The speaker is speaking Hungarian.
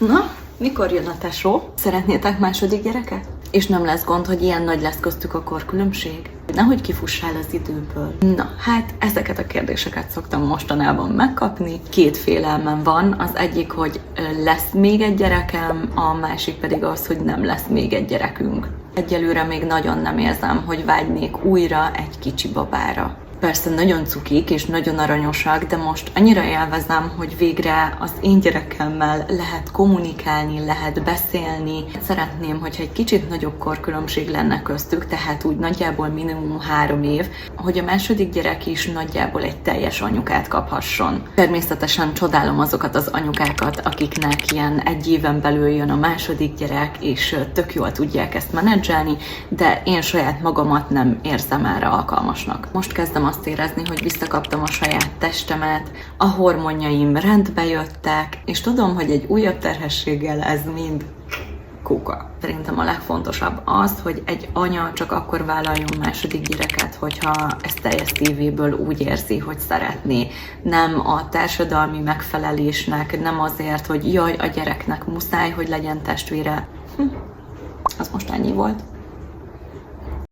Na, mikor jön a tesó? Szeretnétek második gyereket? És nem lesz gond, hogy ilyen nagy lesz köztük a korkülönbség? Nehogy kifussál az időből. Na, hát ezeket a kérdéseket szoktam mostanában megkapni. Két félelmem van. Az egyik, hogy lesz még egy gyerekem, a másik pedig az, hogy nem lesz még egy gyerekünk. Egyelőre még nagyon nem érzem, hogy vágynék újra egy kicsi babára. Persze nagyon cukik és nagyon aranyosak, de most annyira élvezem, hogy végre az én gyerekemmel lehet kommunikálni, lehet beszélni. Szeretném, hogyha egy kicsit nagyobb korkülönbség lenne köztük, tehát úgy nagyjából minimum 3 év, hogy a második gyerek is nagyjából egy teljes anyukát kaphasson. Természetesen csodálom azokat az anyukákat, akiknek ilyen 1 éven belül jön a második gyerek, és tök jól tudják ezt menedzselni, de én saját magamat nem érzem erre alkalmasnak. Most kezdem azt érezni, hogy visszakaptam a saját testemet, a hormonjaim rendbe jöttek, és tudom, hogy egy újabb terhességgel ez mind kuka. Szerintem a legfontosabb az, hogy egy anya csak akkor vállaljon második gyereket, hogyha ezt teljes szívéből úgy érzi, hogy szeretné. Nem a társadalmi megfelelésnek, nem azért, hogy jaj, a gyereknek muszáj, hogy legyen testvére. Az most ennyi volt.